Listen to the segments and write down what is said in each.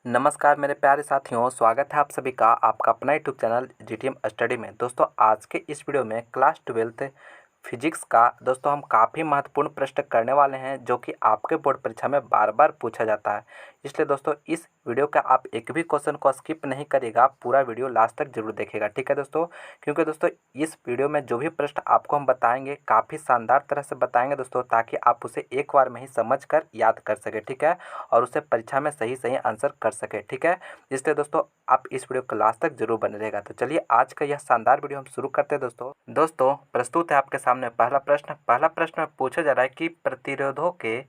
नमस्कार मेरे प्यारे साथियों, स्वागत है आप सभी का आपका अपना यूट्यूब चैनल जीटीएम स्टडी में। दोस्तों आज के इस वीडियो में क्लास 12th फिजिक्स का दोस्तों हम काफ़ी महत्वपूर्ण प्रश्न करने वाले हैं जो कि आपके बोर्ड परीक्षा में बार बार पूछा जाता है। इसलिए दोस्तों इस वीडियो का आप एक भी क्वेश्चन को स्किप नहीं करिएगा, पूरा वीडियो लास्ट तक जरूर देखिएगा, ठीक है दोस्तों। क्योंकि दोस्तों इस वीडियो में जो भी प्रश्न आपको हम बताएंगे काफ़ी शानदार तरह से बताएंगे दोस्तों, ताकि आप उसे एक बार में ही समझ कर याद कर सके, ठीक है, और उसे परीक्षा में सही सही आंसर कर सके, ठीक है। इसलिए दोस्तों आप इस वीडियो को लास्ट तक जरूर बने रहेगा। तो चलिए आज का यह शानदार वीडियो हम शुरू करते हैं दोस्तों प्रस्तुत है आपके सामने पहला प्रश्न पूछा जा रहा है कि प्रतिरोधों के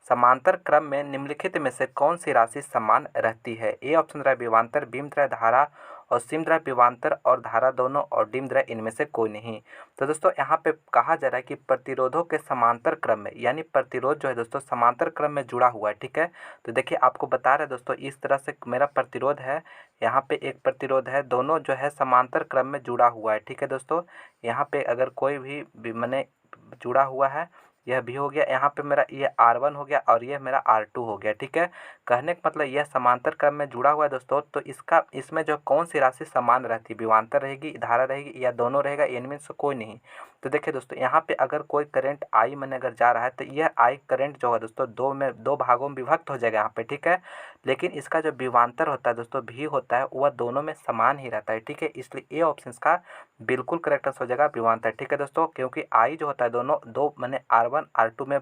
समांतर क्रम में निम्नलिखित में से कौन सी राशि समान रहती है। ए ऑप्शन रहा है विभवांतर, बी रहा है धारा, और सी रहा है विभवांतर और धारा दोनों, और डी रहा है इनमें से कोई नहीं। तो दोस्तों यहाँ पे कहा जा रहा है कि प्रतिरोधों के समांतर क्रम में, यानी प्रतिरोध जो है दोस्तों समांतर क्रम में जुड़ा हुआ है, ठीक है। तो देखिए आपको बता रहे दोस्तों इस तरह से मेरा प्रतिरोध है, यहाँ पे एक प्रतिरोध है, दोनों जो है समांतर क्रम में जुड़ा हुआ है, ठीक है दोस्तों। यहाँ पे अगर कोई भी मैंने जुड़ा हुआ है, यह भी हो गया, यहाँ पे मेरा ये R1 हो गया और यह मेरा R2 हो गया, ठीक है। कहने का मतलब यह समांतर क्रम में जुड़ा हुआ है दोस्तों। तो इसमें जो कौन सी राशि समान रहती है, विभवांतर रहेगी, धारा रहेगी, या दोनों रहेगा, इनमें से कोई नहीं। तो देखिए दोस्तों यहाँ पे अगर कोई करंट I मैंने अगर जा रहा है तो यह I करंट जो है दोस्तों दो भागों में विभक्त हो जाएगा यहाँ पे, ठीक है। लेकिन इसका जो विभवांतर होता है दोस्तों भी होता है, वह दोनों में समान ही रहता है, ठीक है। इसलिए ए ऑप्शन का बिल्कुल करेक्ट आंसर हो जाएगा विभवांतर, ठीक है दोस्तों। क्योंकि आई जो होता है दोनों दो मैंने R1 R2 में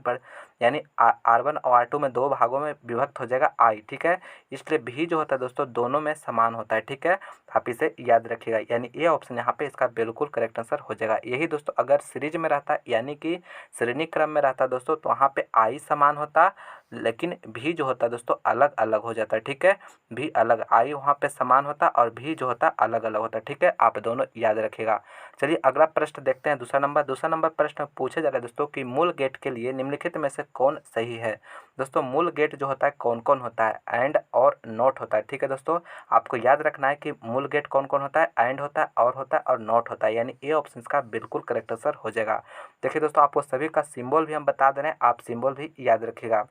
यानी R1 और R2 में दो भागों में विभक्त हो जाएगा आई, ठीक है। इसलिए भी जो होता है दोस्तों दोनों में समान होता है, ठीक है। आप इसे याद रखिएगा, यानी ए ऑप्शन यहाँ पे इसका बिल्कुल करेक्ट आंसर हो जाएगा। यही दोस्तों अगर सीरीज में रहता यानी कि श्रेणी क्रम में रहता दोस्तों, तो वहाँ पे आई समान होता, लेकिन भी जो होता है दोस्तों अलग अलग हो जाता है, ठीक है। भी अलग, आई वहाँ पे समान होता और भी जो होता अलग अलग होता है, ठीक है। आप दोनों याद रखिएगा। चलिए अगला प्रश्न देखते हैं। दूसरा नंबर प्रश्न पूछा जा रहा है दोस्तों कि मूल गेट के लिए निम्नलिखित में से कौन सही है। दोस्तों मूल गेट जो होता है कौन कौन होता है, एंड और नॉट होता है, ठीक है दोस्तों। आपको याद रखना है कि मूल गेट कौन कौन होता है, एंड होता है और नॉट होता है, यानी ए ऑप्शन का बिल्कुल करेक्ट आंसर हो जाएगा। देखिए दोस्तों आपको सभी का सिंबल भी हम बता दे रहे हैं, आप सिंबल भी याद रखिएगा।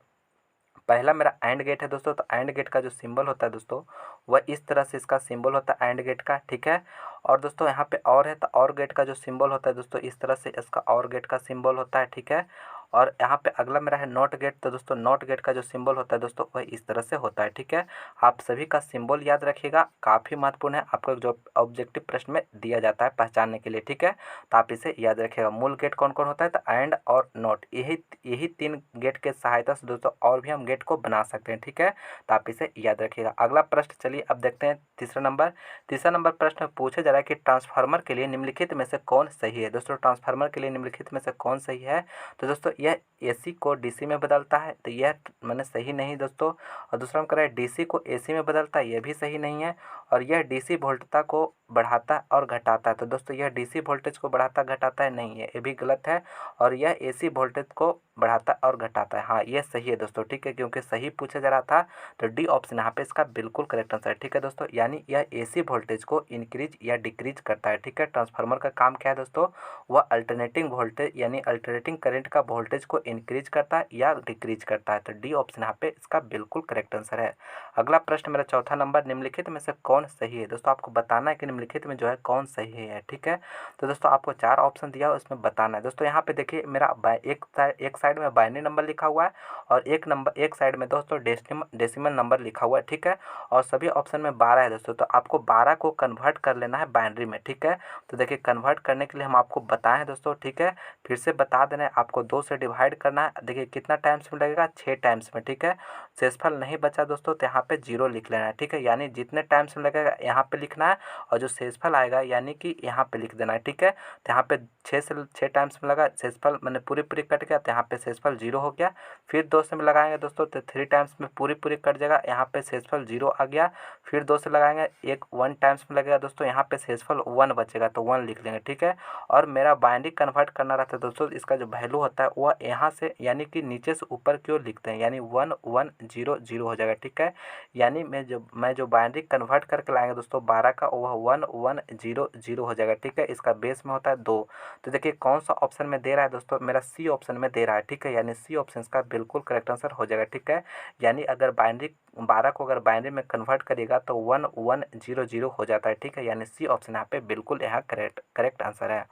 पहला मेरा एंड गेट है दोस्तों, तो एंड गेट का जो सिंबल होता है दोस्तों वह इस तरह से इसका सिंबल होता है एंड गेट का, ठीक है। और दोस्तों यहाँ पे और है, तो और गेट का जो सिंबल होता है दोस्तों इस तरह से इसका और गेट का सिंबल होता है, ठीक है। और यहाँ पे अगला मेरा है नॉट गेट, तो दोस्तों नॉट गेट का जो सिंबल होता है दोस्तों वह इस तरह से होता है, ठीक है। आप सभी का सिंबल याद रखिएगा, काफ़ी महत्वपूर्ण है, आपको जो ऑब्जेक्टिव प्रश्न में दिया जाता है पहचानने के लिए, ठीक है। तो आप इसे याद रखिएगा। मूल गेट कौन कौन होता है, तो एंड और नॉट, यही तीन गेट के सहायता से दोस्तों और भी हम गेट को बना सकते हैं, ठीक है। तो आप इसे याद रखिएगा। अगला प्रश्न चलिए अब देखते हैं। तीसरा नंबर प्रश्न पूछा जा रहा है कि ट्रांसफार्मर के लिए निम्नलिखित में से कौन सही है। दोस्तों ट्रांसफार्मर के लिए निम्नलिखित में से कौन सही है, तो दोस्तों यह एसी को डीसी में बदलता है, तो यह मैंने सही नहीं दोस्तों। और दूसरा हम कर रहे हैं डीसी को एसी में बदलता है, यह भी सही नहीं है। और यह डीसी वोल्टता को बढ़ाता और घटाता है, तो दोस्तों यह डीसी वोल्टेज को बढ़ाता घटाता है, नहीं है, ये भी गलत है। और यह एसी वोल्टेज को बढ़ाता और घटाता है, हाँ यह सही है दोस्तों, ठीक है। क्योंकि सही पूछा जा रहा था, तो डी ऑप्शन यहाँ पे इसका बिल्कुल करेक्ट आंसर है, ठीक है दोस्तों। यानी यह एसी वोल्टेज को इंक्रीज या डिक्रीज करता है, ठीक है। ट्रांसफार्मर का काम क्या है दोस्तों, वह अल्टरनेटिंग वोल्टेज यानी अल्टरनेटिंग करंट का वोल्टेज को इंक्रीज करता है या डिक्रीज करता है, तो डी ऑप्शन यहाँ पे इसका बिल्कुल करेक्ट आंसर है। अगला प्रश्न मेरा चौथा नंबर, निम्नलिखित में से कौन सही है। दोस्तों आपको बताना है कि निम्नलिखित में जो है कौन सही है, ठीक है। तो दोस्तों आपको 4 ऑप्शन दिया है, उसमें बताना है दोस्तों। यहाँ पे देखिए मेरा एक साइड में बाइनरी नंबर लिखा हुआ है और एक साइड में दोस्तों डेसिमल नंबर लिखा हुआ है, ठीक है। और सभी ऑप्शन में 12 है दोस्तों, तो आपको 12 को कन्वर्ट कर लेना है बाइनरी में, ठीक है। तो देखिए कन्वर्ट करने के लिए हम आपको बताएं हैं दोस्तों, ठीक है। फिर से बता देना है, आपको 2 से डिवाइड करना है। देखिए कितना टाइम्स में लगेगा, 6 टाइम्स में, ठीक है। शेषफल नहीं बचा दोस्तों, तो यहाँ पे 0 लिख लेना है, ठीक है। यानी जितने टाइम्स में लगेगा यहाँ पे लिखना है, और जो शेषफल आएगा यानी कि यहाँ पे लिख देना है, ठीक है। तो यहाँ पे 6 टाइम्स में लगा, शेषफल मैंने पूरी कट गया, तो यहाँ पे शेषफल 0 हो गया। फिर 2 से में लगाएंगे दोस्तों, तो 3 टाइम्स में पूरी कट जाएगा, यहाँ पे शेषफल 0 आ गया। फिर 2 से लगाएंगे, 1 टाइम्स में लगेगा दोस्तों, यहाँ पे शेषफल 1 बचेगा, तो 1 लिख लेंगे, ठीक है। और मेरा बाइनरी कन्वर्ट करना रहता है दोस्तों, इसका जो वैल्यू होता है वह यहाँ से यानी कि नीचे से ऊपर की ओर लिखते हैं, यानी 1 1 1100 हो जाएगा। ठीक है, यानी मैं जो बाइनरी कन्वर्ट करके लाएंगे दोस्तों 12 का, वह 1100 हो जाएगा। ठीक है, इसका बेस में होता है 2। तो देखिए कौन सा ऑप्शन में दे रहा है दोस्तों, मेरा सी ऑप्शन में दे रहा है। ठीक है, यानी सी ऑप्शन इसका बिल्कुल करेक्ट आंसर हो जाएगा। ठीक है, यानी अगर बाइनरी 12 को अगर बाइनरी में कन्वर्ट करिएगा तो 1100 हो जाता है। ठीक है, यानी सी ऑप्शन यहाँ पे बिल्कुल यहाँ करेक्ट आंसर है।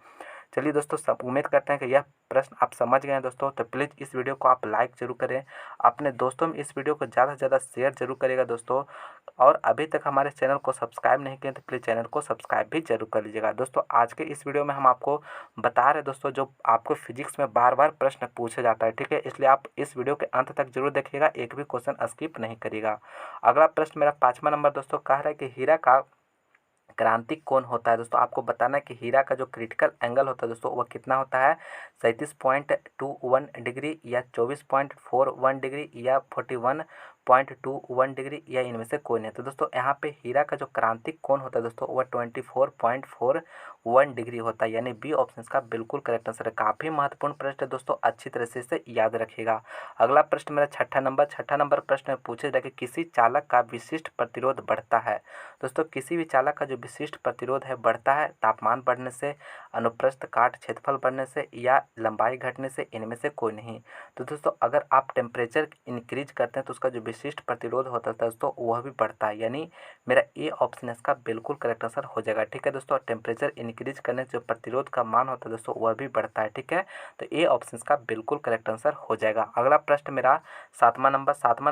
चलिए दोस्तों, सब उम्मीद करते हैं कि यह प्रश्न आप समझ गए हैं दोस्तों। तो प्लीज़ इस वीडियो को आप लाइक जरूर करें, अपने दोस्तों में इस वीडियो को ज़्यादा से ज़्यादा शेयर जरूर करिएगा दोस्तों। और अभी तक हमारे चैनल को सब्सक्राइब नहीं किए तो प्लीज़ चैनल को सब्सक्राइब भी जरूर कर लीजिएगा दोस्तों। आज के इस वीडियो में हम आपको बता रहे दोस्तों, जो आपको फिजिक्स में बार बार प्रश्न पूछा जाता है। ठीक है, इसलिए आप इस वीडियो के अंत तक जरूर देखिएगा, एक भी क्वेश्चन स्किप नहीं करिएगा। अगला प्रश्न मेरा 5वां नंबर दोस्तों कह रहा है कि हीरा का क्रांतिक कोण होता है दोस्तों। आपको बताना है कि हीरा का जो क्रिटिकल एंगल होता है दोस्तों वह कितना होता है, 37.21 डिग्री या 24.41 डिग्री या 41.21 डिग्री या इनमें से कोई नहीं। तो दोस्तों यहाँ पे हीरा का जो क्रांतिक कोण होता है दोस्तों वह 24.41 डिग्री होता है, यानी बी ऑप्शन का बिल्कुल करेक्ट आंसर है। काफ़ी महत्वपूर्ण प्रश्न है दोस्तों, अच्छी तरह से इसे याद रखिएगा। अगला प्रश्न मेरा छठा नंबर प्रश्न में पूछे जाए कि किसी चालक का विशिष्ट प्रतिरोध बढ़ता है। दोस्तों किसी भी चालक का जो विशिष्ट प्रतिरोध है बढ़ता है तापमान बढ़ने से, अनुप्रस्थ काट क्षेत्रफल बढ़ने से या लंबाई घटने से, इनमें से कोई नहीं। तो दोस्तों अगर आप टेम्परेचर इंक्रीज करते हैं तो उसका जो विशिष्ट प्रतिरोध होता है दोस्तों वह भी बढ़ता है, यानी मेरा ए ऑप्शन इसका बिल्कुल करेक्ट आंसर हो जाएगा। ठीक है दोस्तों, टेम्परेचर इंक्रीज करने से जो प्रतिरोध का मान होता है दोस्तों वह भी बढ़ता है। ठीक है, तो ए ऑप्शन का बिल्कुल करेक्ट आंसर हो जाएगा। अगला प्रश्न मेरा 7वां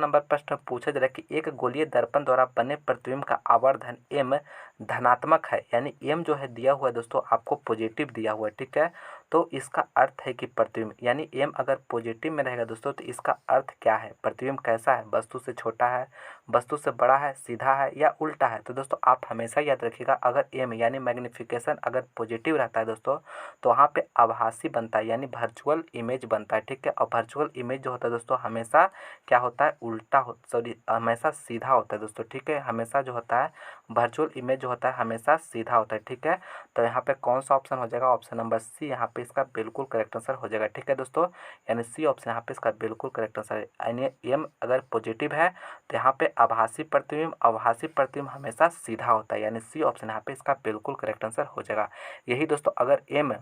नंबर प्रश्न पूछा जा रहा है कि एक गोलीय दर्पण द्वारा बने प्रतिबिंब का आवर्धन एम धनात्मक है, यानी एम जो है दिया हुआ है दोस्तों आपको पॉजिटिव दिया हुआ है। ठीक है, तो इसका अर्थ है कि प्रतिबिंब यानी एम अगर पॉजिटिव में रहेगा दोस्तों तो इसका अर्थ क्या है, प्रतिबिंब कैसा है, वस्तु से छोटा है, वस्तु से बड़ा है, सीधा है या उल्टा है। तो दोस्तों आप हमेशा याद रखिएगा, अगर एम यानी मैग्नीफिकेशन अगर पॉजिटिव रहता है दोस्तों तो वहाँ पे आभासी बनता है, यानी वर्चुअल इमेज बनता है। ठीक है, और वर्चुअल इमेज जो होता है दोस्तों हमेशा क्या होता है, उल्टा हो सॉरी हमेशा सीधा होता है दोस्तों। ठीक है, हमेशा जो होता है वर्चुअल इमेज जो होता है हमेशा सीधा होता है। ठीक है, तो यहाँ पे कौन सा ऑप्शन हो जाएगा, ऑप्शन नंबर सी यहाँ पे इसका बिल्कुल करेक्ट आंसर हो जाएगा। ठीक है दोस्तों, यानी सी ऑप्शन यहाँ पे इसका बिल्कुल करेक्ट आंसर है, यानी एम अगर पॉजिटिव है तो यहाँ पे आभासी प्रतिबिंब हमेशा सीधा होता है, यानी सी ऑप्शन यहाँ पे इसका बिल्कुल करेक्ट आंसर हो जाएगा। यही दोस्तों अगर एम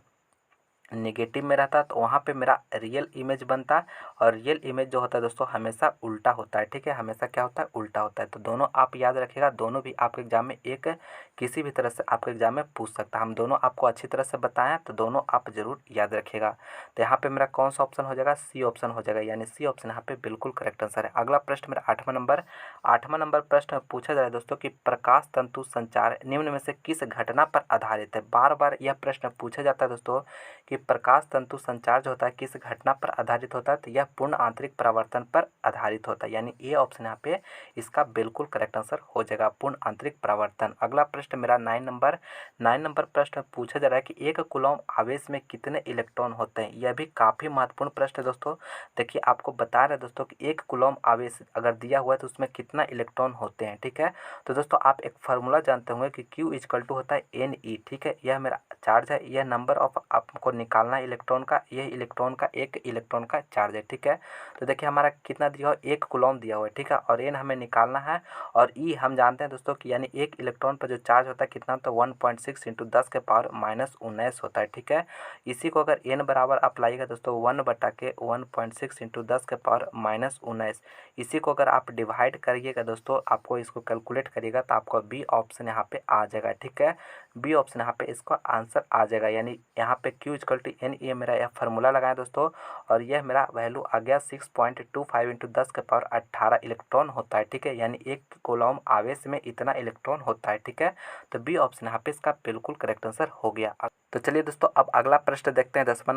नेगेटिव में रहता तो वहाँ पे मेरा रियल इमेज बनता, और रियल इमेज जो होता है दोस्तों हमेशा उल्टा होता है। ठीक है, हमेशा क्या होता है, उल्टा होता है। तो दोनों आप याद रखिएगा, दोनों भी आपके एग्जाम में एक किसी भी तरह से आपके एग्जाम में पूछ सकता है। हम दोनों आपको अच्छी तरह से बताएं तो दोनों आप जरूर याद रखिएगा। तो यहाँ पे मेरा कौन सा ऑप्शन हो जाएगा, सी ऑप्शन हो जाएगा, यानी सी ऑप्शन यहाँ पे बिल्कुल करेक्ट आंसर है। अगला प्रश्न मेरा 8वां नंबर प्रश्न में पूछा जाए दोस्तों कि प्रकाश तंतु संचार निम्न में से किस घटना पर आधारित है। बार बार यह प्रश्न पूछा जाता है दोस्तों कि प्रकाश तंतु संचार जो होता है किस घटना पर आधारित होता है, तो यह पूर्ण आंतरिक परावर्तन पर आधारित होता है, यानी ए ऑप्शन यहाँ पे इसका बिल्कुल करेक्ट आंसर हो जाएगा, पूर्ण आंतरिक परावर्तन। अगला प्रश्न मेरा 9 नंबर प्रश्न पूछा जा रहा है कि एक कूलॉम आवेश में कितने इलेक्ट्रॉन होते हैं। यह भी काफ़ी महत्वपूर्ण प्रश्न है दोस्तों। देखिए आपको बता रहे हैं दोस्तों कि एक कूलॉम आवेश अगर दिया हुआ है तो उसमें कितना इलेक्ट्रॉन होते हैं। ठीक है, तो दोस्तों आप एक फार्मूला जानते होंगे कि Q इक्वल टू होता है NE। ठीक है, यह मेरा चार्ज है, यह नंबर ऑफ आपको निकालना है इलेक्ट्रॉन का, यह इलेक्ट्रॉन का एक इलेक्ट्रॉन का चार्ज है। ठीक है, तो देखिए हमारा कितना दिया हुआ है, एक कूलॉम दिया हुआ है। ठीक है, और एन हमें निकालना है, और ई हम जानते हैं दोस्तों कि यानी एक इलेक्ट्रॉन पर जो चार्ज होता है कितना होता है, 1.6 इंटू 10⁻⁻19 होता है। ठीक है, इसी को अगर एन बराबर आप लाइएगा दोस्तों 1/1.6 इंटू 10⁻⁻19, इसी को अगर आप डिवाइड करिएगा दोस्तों, आपको इसको कैलकुलेट करिएगा तो आपको बी ऑप्शन यहाँ पे आ जाएगा। ठीक है, बी ऑप्शन यहाँ पे इसका आंसर आ जाएगा, यानी यहाँ पे Q इक्वल टू एन, ये मेरा यह फार्मूला लगाएं दोस्तों, और यह मेरा वैल्यू आ गया 6.25 इंटू 10⁻18 इलेक्ट्रॉन होता है। ठीक है, यानी एक कूलॉम आवेश में इतना इलेक्ट्रॉन होता है। ठीक है, तो बी ऑप्शन यहाँ पे इसका बिल्कुल करेक्ट आंसर हो गया। तो चलिए दोस्तों अब अगला प्रश्न देखते हैं 10वां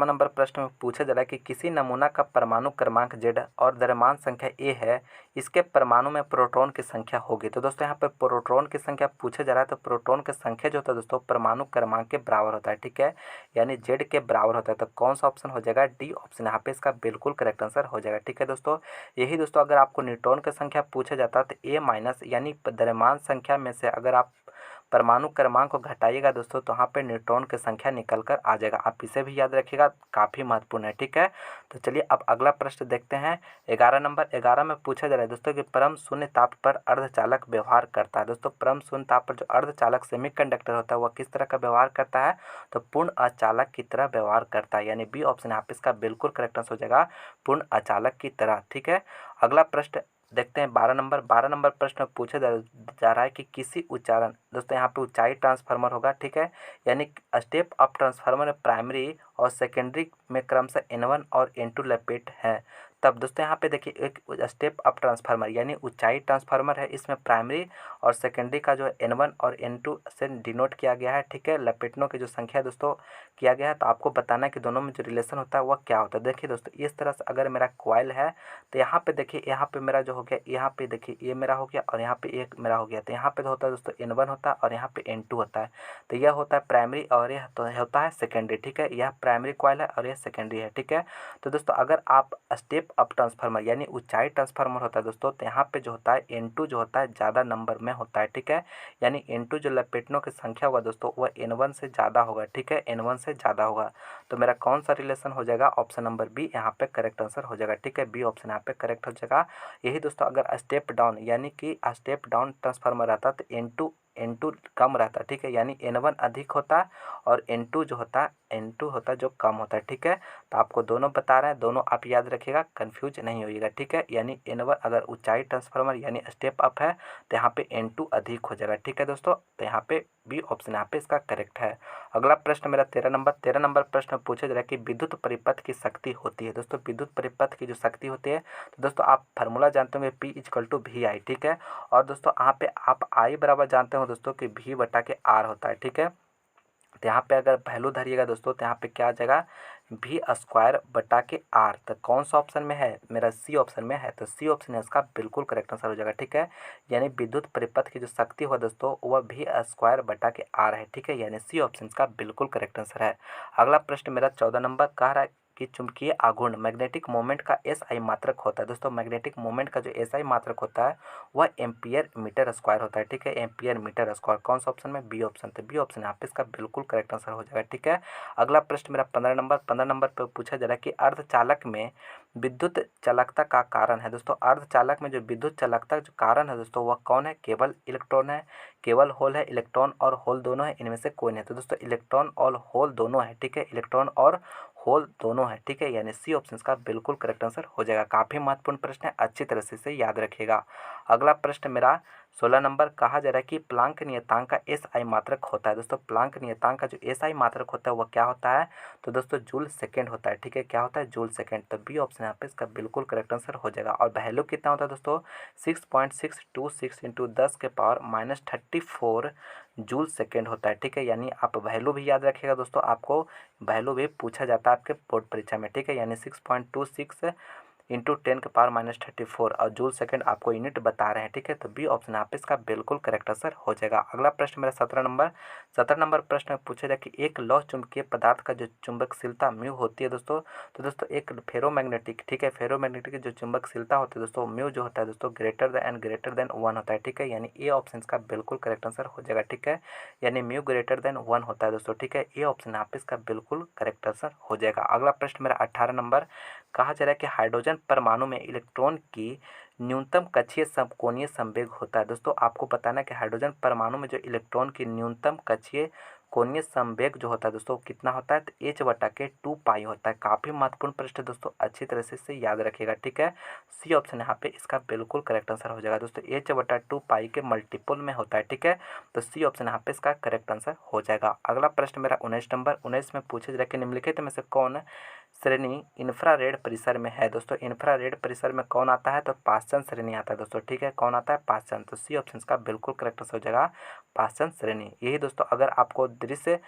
नंबर प्रश्न में पूछा जा रहा है कि किसी नमूना का परमाणु क्रमांक Z और द्रव्यमान संख्या A है, इसके परमाणु में प्रोटॉन की संख्या होगी। तो दोस्तों यहाँ पर प्रोटॉन की संख्या पूछा जा रहा है, तो प्रोटॉन की संख्या जो होता है दोस्तों परमाणु क्रमांक के बराबर होता है। ठीक है, यानी Z के बराबर होता है। तो कौन सा ऑप्शन हो जाएगा, डी ऑप्शन यहाँ पे इसका बिल्कुल करेक्ट आंसर हो जाएगा। ठीक है दोस्तों, यही दोस्तों अगर आपको न्यूट्रॉन की संख्या पूछा जाता है तो A माइनस यानी द्रव्यमान संख्या में से अगर आप परमाणु क्रमांक को घटाइएगा दोस्तों तो यहाँ पे न्यूट्रॉन की संख्या निकल कर आ जाएगा। आप इसे भी याद रखिएगा, काफ़ी महत्वपूर्ण है। ठीक है, तो चलिए अब अगला प्रश्न देखते हैं। 11 नंबर 11 में पूछा जा रहा है दोस्तों कि परम शून्य ताप पर अर्धचालक व्यवहार करता है। दोस्तों परम शून्य ताप पर जो अर्धचालक सेमीकंडक्टर होता है वह किस तरह का व्यवहार करता है, तो पूर्ण अचालक की तरह व्यवहार करता है, यानी बी ऑप्शन यहाँ पे इसका बिल्कुल करेक्ट आंसर हो जाएगा, पूर्ण अचालक की तरह। ठीक है, अगला प्रश्न देखते हैं 12 नंबर प्रश्न में पूछा जा रहा है कि किसी उच्चारण, दोस्तों यहाँ पे ऊंचाई ट्रांसफार्मर होगा। ठीक है, यानी स्टेप अप ट्रांसफार्मर में प्राइमरी और सेकेंडरी में क्रमशः N1 और N2 लपेट है। तब दोस्तों यहाँ पे देखिए एक स्टेप अप ट्रांसफार्मर यानी ऊंचाई ट्रांसफार्मर है, इसमें प्राइमरी और सेकेंडरी का जो है N1 और N2 से डिनोट किया गया है। ठीक है, लपेटों की जो संख्या दोस्तों किया गया है, तो आपको बताना है कि दोनों में जो रिलेशन होता है वह क्या होता है। देखिए दोस्तों इस तरह से अगर मेरा कॉइल है तो यहाँ पे देखिए, यहाँ पे मेरा जो हो गया, यहाँ पे देखिए ये मेरा हो गया और यहाँ पे एक मेरा हो गया, तो यहाँ पे तो होता है दोस्तों N1 होता है और यहाँ पे N2 होता है, तो यह होता है प्राइमरी और यह तो होता है सेकेंडरी। ठीक है, यह प्राइमरी कॉइल है और यह सेकेंडरी है। ठीक है, तो दोस्तों अगर आप स्टेप अप ट्रांसफार्मर यानी ऊंचाई ट्रांसफार्मर होता है दोस्तों, तो यहाँ पे जो होता है N2 जो होता है ज़्यादा नंबर में होता है। ठीक है, यानी N2 जो लपेटनों की संख्या होगा दोस्तों वह N1 से ज़्यादा होगा। ठीक है, N1 से ज़्यादा होगा, तो मेरा कौन सा रिलेशन हो जाएगा, ऑप्शन नंबर बी यहाँ पे करेक्ट आंसर हो जाएगा। ठीक है, बी ऑप्शन यहाँ पे करेक्ट हो जाएगा। यही दोस्तों अगर स्टेप डाउन यानी कि स्टेप डाउन ट्रांसफार्मर रहता तो N2 कम रहता। ठीक है, यानी N1 अधिक होता है और N2 जो होता है N2 होता है जो कम होता है। ठीक है, तो आपको दोनों बता रहे हैं, दोनों आप याद रखिएगा, कन्फ्यूज नहीं होइएगा। ठीक है, यानी N1 अगर ऊंचाई ट्रांसफार्मर यानी स्टेप अप है तो यहाँ पे N2 अधिक हो जाएगा। ठीक है दोस्तों, तो यहाँ पे बी ऑप्शन यहाँ पे इसका करेक्ट है। अगला प्रश्न मेरा 13 नंबर प्रश्न पूछा जा रहा है कि विद्युत परिपथ की शक्ति होती है। दोस्तों विद्युत परिपथ की जो शक्ति होती है, तो दोस्तों आप फार्मूला जानते होंगे P=VI। ठीक है, और दोस्तों यहाँ पे आप I बराबर जानते हो दोस्तों कि V/R होता है। ठीक है, तो यहाँ पे अगर वैल्यू धरिएगा दोस्तों तो यहाँ पे क्या आ जाएगा, V²/R। तो कौन सा ऑप्शन में है, मेरा सी ऑप्शन में है, तो सी ऑप्शन है इसका बिल्कुल करेक्ट आंसर हो जाएगा। ठीक है, यानी विद्युत परिपथ की जो शक्ति हो दोस्तों वह V²/R है। ठीक है, यानी सी ऑप्शन इसका बिल्कुल करेक्ट आंसर है। अगला प्रश्न मेरा 14 नंबर कह रहा है कि चुंबकीय आघूर्ण मैग्नेटिक मोमेंट का SI मात्रक होता है। दोस्तों मैग्नेटिक मोमेंट का जो SI मात्रक होता है वह एम्पियर मीटर स्क्वायर होता है। ठीक है, एम्पियर मीटर स्क्वायर, कौन सा ऑप्शन में, बी ऑप्शन, तो बी ऑप्शन यहाँ पे इसका बिल्कुल करेक्ट आंसर हो जाएगा। ठीक है, अगला प्रश्न मेरा 15 नंबर पर पूछा जा रहा है कि अर्धचालक में विद्युत चालकता का कारण है। दोस्तों अर्धचालक में जो विद्युत चालकता जो कारण है दोस्तों वह कौन है, केवल इलेक्ट्रॉन है, केवल होल है, इलेक्ट्रॉन और होल दोनों है, इनमें से कोई नहीं। तो दोस्तों इलेक्ट्रॉन और होल दोनों है। ठीक है, इलेक्ट्रॉन और होल दोनों है। ठीक है, यानी सी ऑप्शन का बिल्कुल करेक्ट आंसर हो जाएगा। काफ़ी महत्वपूर्ण प्रश्न है, अच्छी तरह से इसे याद रखिएगा। अगला प्रश्न मेरा 16 नंबर कहा जा रहा है कि प्लांक नियतांक का SI मात्रक होता है। दोस्तों प्लांक नियतांक का जो SI मात्रक होता है वह क्या होता है, तो दोस्तों जूल सेकेंड होता है। ठीक है, क्या होता है, जूल सेकेंड, तो बी ऑप्शन यहाँ पे इसका बिल्कुल करेक्ट आंसर हो जाएगा। और वैल्यू कितना होता है दोस्तों, 6.626 इंटू 10⁻34 जूल सेकेंड होता है। ठीक है, यानी आप वैल्यू भी याद रखिएगा दोस्तों, आपको वैल्यू भी पूछा जाता है आपके बोर्ड परीक्षा में। ठीक है, यानी 6.26 इंटू 10⁻34 और जूल सेकंड आपको यूनिट बता रहे हैं। ठीक है, तो बी ऑप्शन यहाँ पे इसका बिल्कुल करेक्ट आंसर हो जाएगा। अगला प्रश्न मेरा 17 नंबर प्रश्न में पूछा जाए कि एक लौह चुंबकीय पदार्थ का जो चुंबकशीलता म्यू होती है दोस्तों, तो दोस्तों एक फेरोमैग्नेटिक, ठीक है, फेरोमैग्नेटिक की जो चुंबकशीलता होती है दोस्तों म्यू जो होता है दोस्तों ग्रेटर देन 1 होता है। ठीक है, यानी ए ऑप्शन का बिल्कुल करेक्ट आंसर हो जाएगा। ठीक है, यानी म्यू ग्रेटर देन 1 होता है दोस्तों। ठीक है, ए ऑप्शन यहाँ पे इसका बिल्कुल करेक्ट आंसर हो जाएगा। अगला प्रश्न मेरा 18 नंबर कहा जा रहा है कि हाइड्रोजन परमाणु में इलेक्ट्रॉन की न्यूनतम कक्षीय समकोणीय संवेग होता है। दोस्तों आपको बताना है कि हाइड्रोजन परमाणु में जो इलेक्ट्रॉन की न्यूनतम कक्षीय कोणीय संवेग जो होता है दोस्तों कितना होता है, तो H/2 होता है। काफ़ी महत्वपूर्ण प्रश्न है दोस्तों, अच्छी तरह से इसे याद रखिएगा। ठीक है, सी ऑप्शन यहाँ पे इसका बिल्कुल करेक्ट आंसर हो जाएगा दोस्तों, H/2 के मल्टीपल में होता है। ठीक है, तो सी ऑप्शन यहाँ पे इसका करेक्ट आंसर हो जाएगा। अगला प्रश्न मेरा 19 नंबर 19 में पूछे जा रहा है कि निम्नलिखित में से कौन श्रेणी इंफ्रारेड परिसर में है। दोस्तों इंफ्रारेड परिसर में कौन आता है, तो पासचंद श्रेणी आता है दोस्तों। ठीक है, कौन आता है, पासचंद, तो सी ऑप्शन का बिल्कुल करेक्ट हो जाएगा, पासचंद श्रेणी। यही दोस्तों अगर आपको दृश्य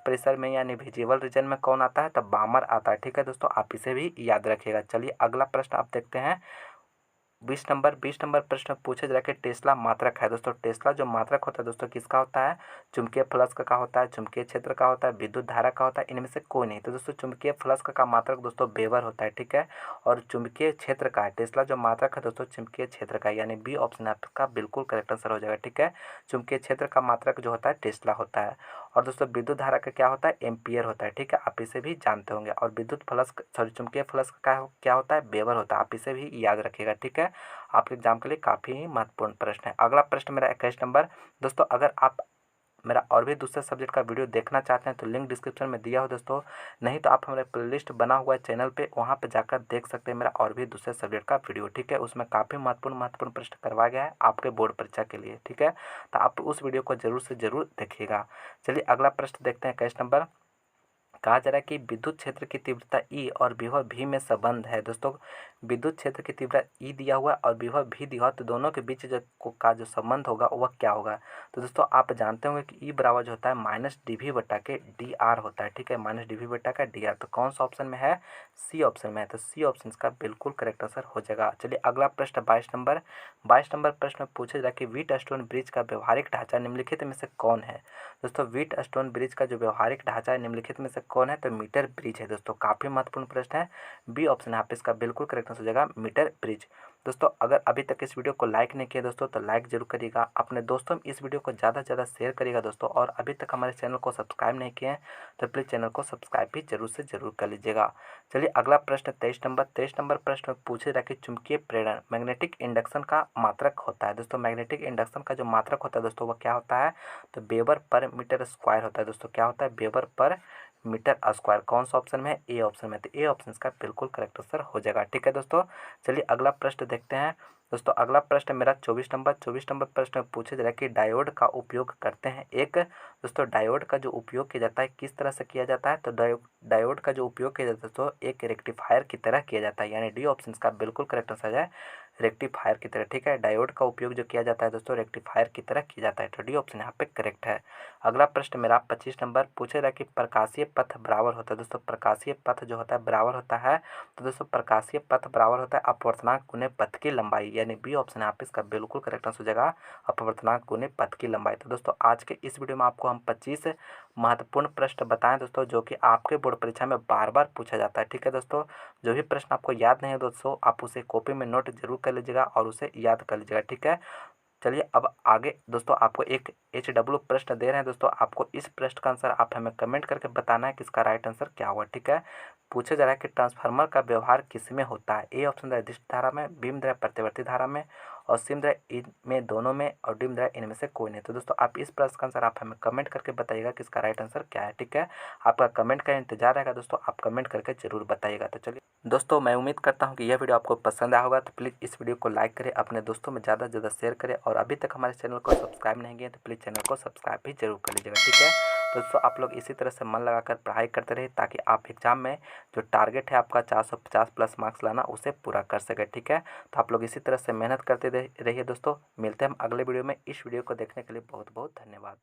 परिसर में यानी विजिबल रीजन में कौन आता है, तो बामर आता है। ठीक है दोस्तों, आप इसे भी याद रखिएगा। चलिए अगला प्रश्न आप देखते हैं 20 नंबर प्रश्न पूछे जा रहा है कि टेस्ला मात्रक है। दोस्तों टेस्ला जो मात्रक होता है दोस्तों किसका होता है? चुंबकीय फ्लक्स का होता है, चुंबकीय क्षेत्र का होता है, विद्युत धारा का होता है, इनमें से कोई नहीं। तो दोस्तों चुंबकीय फ्लक्स का मात्रक दोस्तों वेबर होता है, ठीक है। और चुंबकीय क्षेत्र का है, टेस्ला जो मात्रक है दोस्तों चुंबकीय क्षेत्र का, यानी बी ऑप्शन आपका बिल्कुल करेक्ट आंसर हो जाएगा, ठीक है। चुंबकीय क्षेत्र का मात्रक जो होता है टेस्ला होता है। और दोस्तों विद्युत धारा का क्या होता है? एम्पियर होता है, ठीक है, आप इसे भी जानते होंगे। और विद्युत फ्लक्स चुंबकीय फ्लक्स का क्या होता है? वेबर होता है, आप इसे भी याद रखिएगा, ठीक है। आपके एग्जाम के लिए काफ़ी महत्वपूर्ण प्रश्न है। अगला प्रश्न मेरा 21 नंबर। दोस्तों अगर आप मेरा और भी दूसरे सब्जेक्ट का वीडियो देखना चाहते हैं तो लिंक डिस्क्रिप्शन में दिया हो दोस्तों, नहीं तो आप हमारे प्लेलिस्ट बना हुआ है चैनल पे, वहाँ पे जाकर देख सकते हैं मेरा और भी दूसरे सब्जेक्ट का वीडियो, ठीक है। उसमें काफ़ी महत्वपूर्ण प्रश्न करवाया गया है आपके बोर्ड परीक्षा के लिए, ठीक है। तो आप उस वीडियो को जरूर से ज़रूर देखिएगा। चलिए अगला प्रश्न देखते हैं 21 नंबर। कहा जा रहा है कि विद्युत क्षेत्र की तीव्रता ई और विभव भी में संबंध है। दोस्तों विद्युत क्षेत्र की तीव्रता ई दिया हुआ है और विभव भी दिया हुआ है, तो दोनों के बीच का जो संबंध होगा वह क्या होगा? तो दोस्तों आप जानते होंगे कि ई बराबर जो होता है माइनस डी वी बटा के डी आर होता है, ठीक है, माइनस डी वी बटा का डी आर। तो कौन सा ऑप्शन में है? सी ऑप्शन में है। तो सी ऑप्शन का बिल्कुल करेक्ट आंसर हो जाएगा। चलिए अगला प्रश्न 22 नंबर प्रश्न में पूछा जाए कि व्हीट स्टोन ब्रिज का व्यवहारिक ढांचा निम्नलिखित में से कौन है? दोस्तों व्हीट स्टोन ब्रिज का जो व्यवहारिक ढांचा है निम्नलिखित में से कौन है? तो मीटर ब्रिज है। दोस्तों काफ़ी महत्वपूर्ण प्रश्न है, बी ऑप्शन यहाँ पे इसका बिल्कुल करेक्ट आंसर हो जाएगा मीटर ब्रिज। दोस्तों अगर अभी तक इस वीडियो को लाइक नहीं किया दोस्तों तो लाइक जरूर करिएगा, अपने दोस्तों में इस वीडियो को ज़्यादा से ज़्यादा शेयर करिएगा दोस्तों। और अभी तक हमारे चैनल को सब्सक्राइब नहीं किए हैं तो प्लीज़ चैनल को सब्सक्राइब भी जरूर से जरूर कर लीजिएगा। चलिए अगला प्रश्न 23 नंबर प्रश्न में पूछे जाए कि चुंबकीय प्रेरण मैग्नेटिक इंडक्शन का मात्रक होता है। दोस्तों मैग्नेटिक इंडक्शन का जो मात्रक होता है दोस्तों वह क्या होता है? तो वेबर पर मीटर स्क्वायर होता है। दोस्तों क्या होता है? वेबर पर मीटर स्क्वायर। कौन सा ऑप्शन में है? ए ऑप्शन में। तो ए ऑप्शन का बिल्कुल करेक्ट आंसर हो जाएगा, ठीक है दोस्तों। चलिए अगला प्रश्न देखते हैं। दोस्तों अगला प्रश्न मेरा 24 नंबर प्रश्न में पूछा जा रहा है कि डायोड का उपयोग करते हैं एक। दोस्तों डायोड का जो उपयोग किया जाता है किस तरह से किया जाता है? तो डायोड का जो उपयोग किया जाता है दोस्तों एक रेक्टिफायर की तरह किया जाता है, यानी डी ऑप्शन का बिल्कुल करेक्ट आंसर है रेक्टिफायर की तरह, ठीक है। डायोड का उपयोग जो किया जाता है दोस्तों रेक्टिफायर की तरह किया जाता है, तो डी ऑप्शन यहाँ पे करेक्ट है। अगला प्रश्न मेरा 25 नंबर पूछे रहा कि प्रकाशीय पथ बराबर होता है। दोस्तों प्रकाशीय पथ जो होता है बराबर होता है, तो दोस्तों प्रकाशीय पथ बराबर होता है अपवर्तनांक गुने पथ की लंबाई, यानी बी ऑप्शन यहाँ पे इसका बिल्कुल करेक्ट आंसर हो जाएगा अपवर्तनांक गुने पथ की लंबाई। तो दोस्तों आज के इस वीडियो में आपको हम 25 महत्वपूर्ण प्रश्न बताएं दोस्तों, जो कि आपके बोर्ड परीक्षा में बार बार पूछा जाता है, ठीक है दोस्तों। जो भी प्रश्न आपको याद नहीं है दोस्तों आप उसे कॉपी में नोट जरूर कर लीजिएगा और उसे याद कर लीजिएगा, ठीक है। चलिए अब आगे दोस्तों आपको एक HW प्रश्न दे रहे हैं दोस्तों, आपको इस प्रश्न का आंसर आप हमें कमेंट करके बताना है कि इसका राइट आंसर क्या होगा, ठीक है। पूछा जा रहा है कि ट्रांसफार्मर का व्यवहार किस में होता है? ए ऑप्शन निर्दिष्ट धारा में, बी द्वारा प्रतिवर्ती धारा में, और सी द्वारा इनमें दोनों में, और डी द्वारा इनमें से कोई नहीं। तो दोस्तों आप इस प्रश्न का आंसर आप हमें कमेंट करके बताइएगा कि इसका राइट आंसर क्या है, ठीक है। आपका कमेंट का इंतजार रहेगा दोस्तों, आप कमेंट करके जरूर बताइएगा। तो चलिए दोस्तों मैं उम्मीद करता हूँ कि यह वीडियो आपको पसंद आया होगा, तो प्लीज़ इस वीडियो को लाइक करें, अपने दोस्तों में ज़्यादा से ज़्यादा शेयर करें, और अभी तक हमारे चैनल को सब्सक्राइब नहीं किए तो प्लीज़ चैनल को सब्सक्राइब भी जरूर कर लीजिएगा, ठीक है। तो दोस्तों आप लोग इसी तरह से मन लगाकर पढ़ाई करते रहिए ताकि आप एग्जाम में जो टारगेट है आपका 450 प्लस मार्क्स लाना उसे पूरा कर सके, ठीक है। तो आप लोग इसी तरह से मेहनत करते रहिए दोस्तों। मिलते हैं हम अगले वीडियो में। इस वीडियो को देखने के लिए बहुत बहुत धन्यवाद।